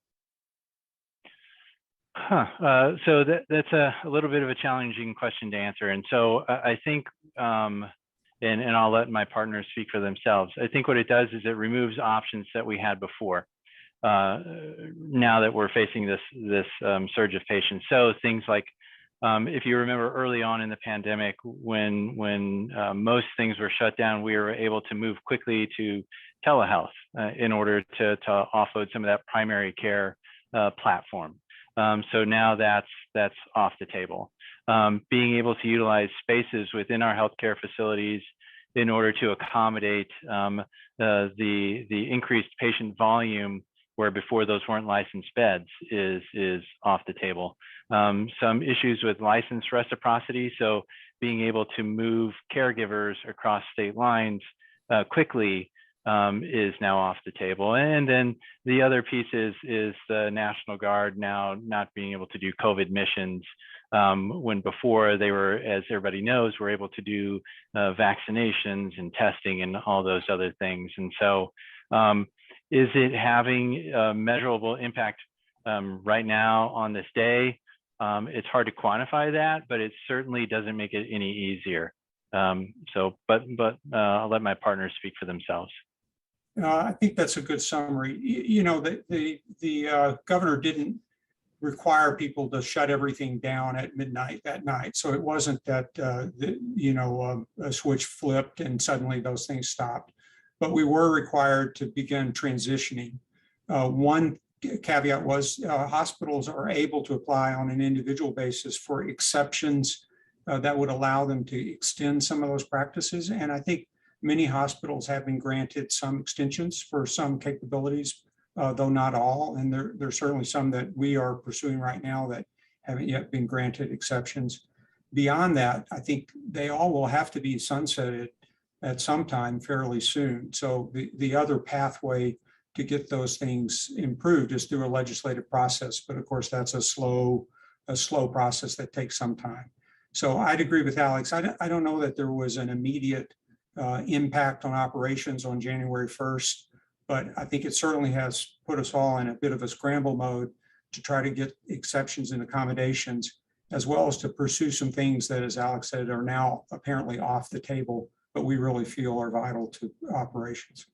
So that's a little bit of a challenging question to answer. And so I think, and I'll let my partners speak for themselves. I think what it does is it removes options that we had before. Now that we're facing this surge of patients. So things like, if you remember early on in the pandemic, when most things were shut down, we were able to move quickly to telehealth in order to offload some of that primary care platform. So now that's off the table. Being able to utilize spaces within our healthcare facilities in order to accommodate the increased patient volume, where before those weren't licensed beds, is off the table. Some issues with license reciprocity, so being able to move caregivers across state lines quickly is now off the table. And then the other piece is the National Guard now not being able to do COVID missions, when before they were, as everybody knows, were able to do vaccinations and testing and all those other things. And so is it having a measurable impact right now on this day? It's hard to quantify that, but it certainly doesn't make it any easier. But I'll let my partners speak for themselves. I think that's a good summary. The governor didn't require people to shut everything down at midnight that night. So it wasn't that, a switch flipped and suddenly those things stopped. But we were required to begin transitioning. One caveat was hospitals are able to apply on an individual basis for exceptions that would allow them to extend some of those practices. And I think many hospitals have been granted some extensions for some capabilities, though not all. And there's certainly some that we are pursuing right now that haven't yet been granted exceptions. Beyond that, I think they all will have to be sunsetted at some time fairly soon. So the other pathway to get those things improved is through a legislative process. But of course, that's a slow process that takes some time. So I'd agree with Alex. I don't know that there was an immediate impact on operations on January 1st, but I think it certainly has put us all in a bit of a scramble mode to try to get exceptions and accommodations, as well as to pursue some things that, as Alex said, are now apparently off the table, but we really feel are vital to operations.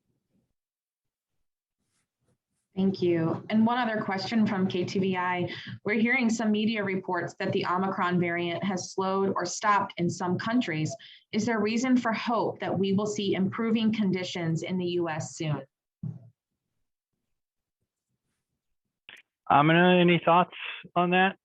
Thank you. And one other question from KTVI. We're hearing some media reports that the Omicron variant has slowed or stopped in some countries. Is there reason for hope that we will see improving conditions in the US soon? Amina, any thoughts on that?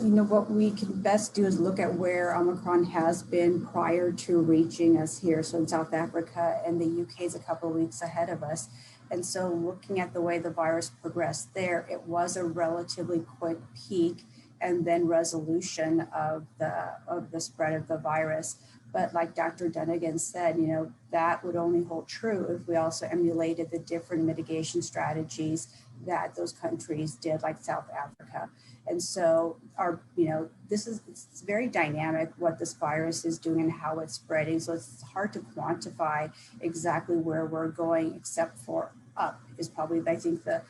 You know, what we can best do is look at where Omicron has been prior to reaching us here. So in South Africa, and the UK is a couple of weeks ahead of us. And so looking at the way the virus progressed there, it was a relatively quick peak and then resolution of the spread of the virus. But like Dr. Dunnigan said, you know, that would only hold true if we also emulated the different mitigation strategies that those countries did, like South Africa. And so it's very dynamic what this virus is doing and how it's spreading. So it's hard to quantify exactly where we're going, except for up is probably, I think, the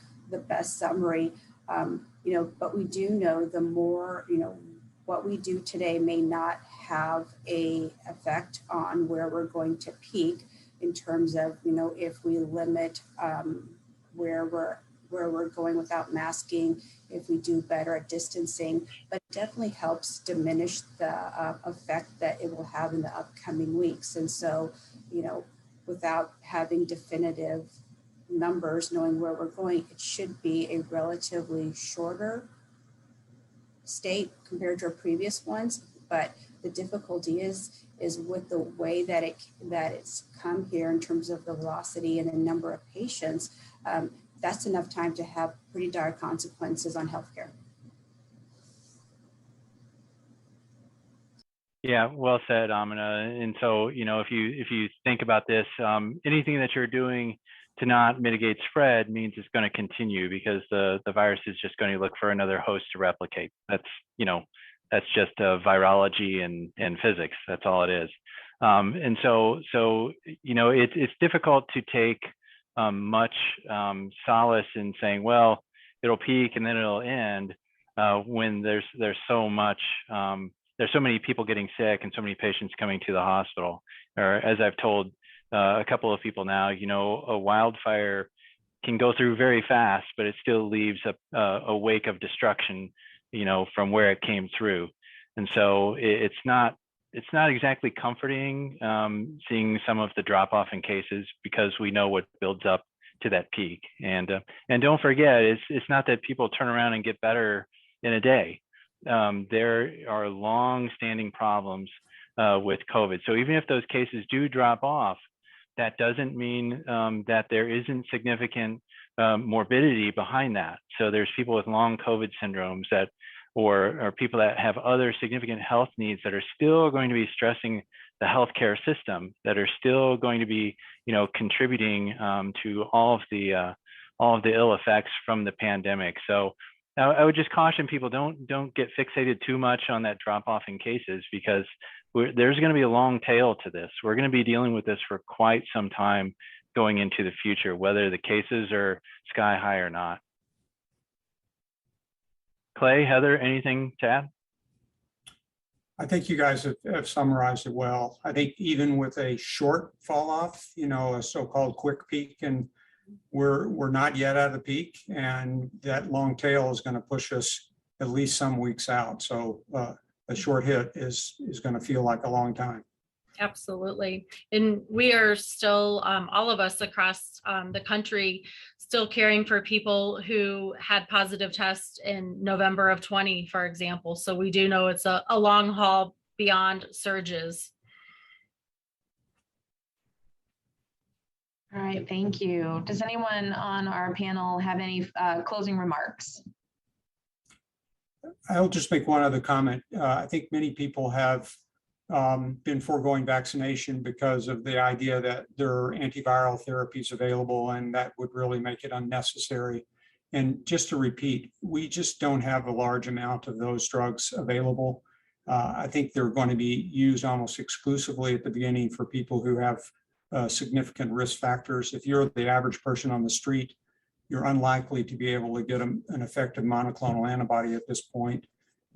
best summary. But we do know the more, what we do today may not have a effect on where we're going to peak in terms of, if we limit where we're going without masking, if we do better at distancing, but it definitely helps diminish the effect that it will have in the upcoming weeks. And so, without having definitive numbers, knowing where we're going, it should be a relatively shorter state compared to our previous ones. But the difficulty is with the way that it's come here in terms of the velocity and the number of patients. That's enough time to have pretty dire consequences on healthcare. Yeah, well said, Amina. And so, if you think about this, anything that you're doing to not mitigate spread means it's going to continue, because the virus is just going to look for another host to replicate. That's just virology and physics. That's all it is. And so it's difficult to take much solace in saying, well, it'll peak and then it'll end, when there's so much, there's so many people getting sick and so many patients coming to the hospital. Or as I've told a couple of people now, a wildfire can go through very fast, but it still leaves a wake of destruction, from where it came through. And so it's not exactly comforting seeing some of the drop off in cases, because we know what builds up to that peak. And don't forget, it's not that people turn around and get better in a day. There are long-standing problems with COVID. So even if those cases do drop off, that doesn't mean that there isn't significant morbidity behind that. So there's people with long COVID syndromes or people that have other significant health needs that are still going to be stressing the healthcare system, that are still going to be, contributing to all of the ill effects from the pandemic. So I would just caution people, don't get fixated too much on that drop off in cases, because there's going to be a long tail to this. We're going to be dealing with this for quite some time going into the future, whether the cases are sky high or not. Clay, Heather, anything to add? I think you guys have summarized it well. I think even with a short fall off, a so-called quick peak, and we're not yet at the peak, and that long tail is going to push us at least some weeks out. So a short hit is going to feel like a long time. Absolutely. And we are still, all of us across the country, still caring for people who had positive tests in November of 20, for example. So we do know it's a long haul beyond surges. All right, thank you. Does anyone on our panel have any closing remarks? I'll just make one other comment. I think many people have been foregoing vaccination because of the idea that there are antiviral therapies available and that would really make it unnecessary. And just to repeat, we just don't have a large amount of those drugs available. I think they're going to be used almost exclusively at the beginning for people who have significant risk factors. If you're the average person on the street, you're unlikely to be able to get an effective monoclonal antibody at this point,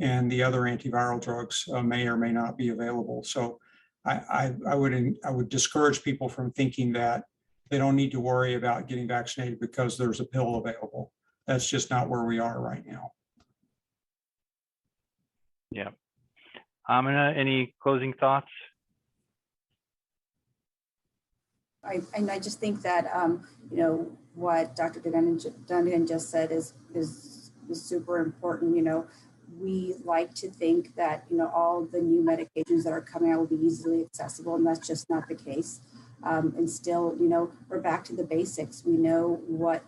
and the other antiviral drugs may or may not be available. So I would discourage people from thinking that they don't need to worry about getting vaccinated because there's a pill available. That's just not where we are right now. Yeah. Amina, any closing thoughts? I just think that, you know, what Dr. Dunnigan just said is super important. You know, we like to think that, you know, all the new medications that are coming out will be easily accessible, and that's just not the case. And still, you know, we're back to the basics. We know what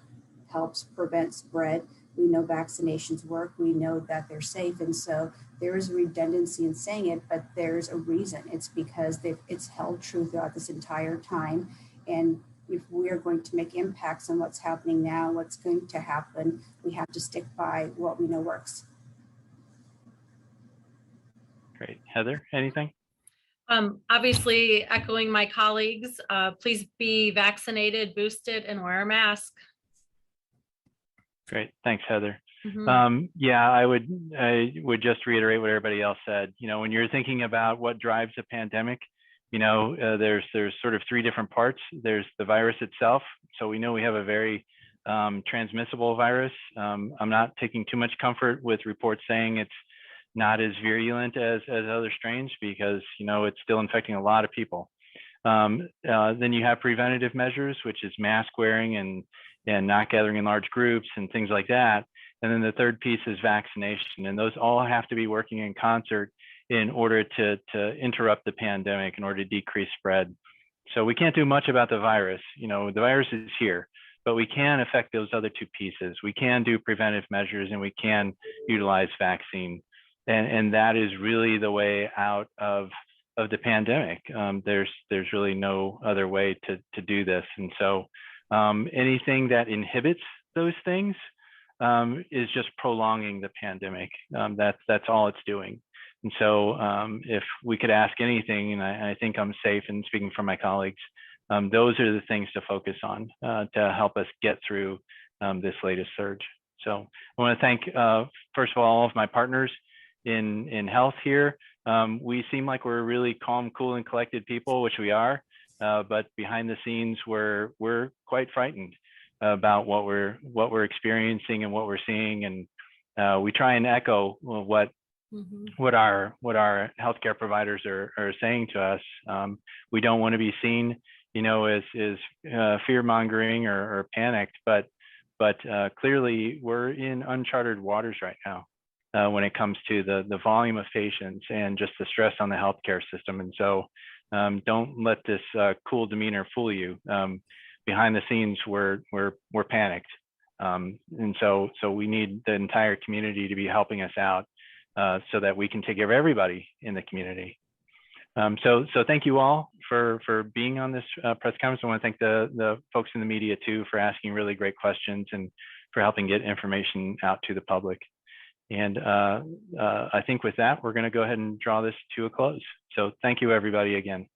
helps prevent spread. We know vaccinations work. We know that they're safe. And so there is redundancy in saying it, but there's a reason. It's because it's held true throughout this entire time. And if we are going to make impacts on what's happening now, what's going to happen, we have to stick by what we know works. Great. Heather, anything? Obviously, echoing my colleagues, please be vaccinated, boosted, and wear a mask. Great. Thanks, Heather. Mm-hmm. Yeah, I would just reiterate what everybody else said. You know, when you're thinking about what drives a pandemic, you know, there's sort of three different parts. There's the virus itself. So we know we have a very transmissible virus. I'm not taking too much comfort with reports saying it's not as virulent as other strains, because, you know, it's still infecting a lot of people. Then you have preventative measures, which is mask wearing and not gathering in large groups and things like that. And then the third piece is vaccination. And those all have to be working in concert in order to interrupt the pandemic, in order to decrease spread. So we can't do much about the virus. You know, the virus is here, but we can affect those other two pieces. We can do preventive measures and we can utilize vaccine. And that is really the way out of the pandemic. There's really no other way to do this. And so anything that inhibits those things is just prolonging the pandemic. That's all it's doing. And so if we could ask anything, and I think I'm safe in speaking for my colleagues, those are the things to focus on to help us get through this latest surge. So I want to thank, first of all of my partners in health here. We seem like we're really calm, cool, and collected people, which we are. But behind the scenes, we're quite frightened about what we're experiencing and what we're seeing, and we try and echo what our healthcare providers are saying to us. We don't want to be seen, you know, as fear mongering or panicked, but clearly we're in uncharted waters right now when it comes to the volume of patients and just the stress on the healthcare system. And so don't let this cool demeanor fool you. Behind the scenes, we're panicked, and so we need the entire community to be helping us out so that we can take care of everybody in the community. So thank you all for being on this press conference. I want to thank the folks in the media too for asking really great questions and for helping get information out to the public. And I think with that, we're going to go ahead and draw this to a close. So thank you, everybody, again.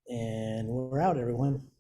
And we're out, everyone.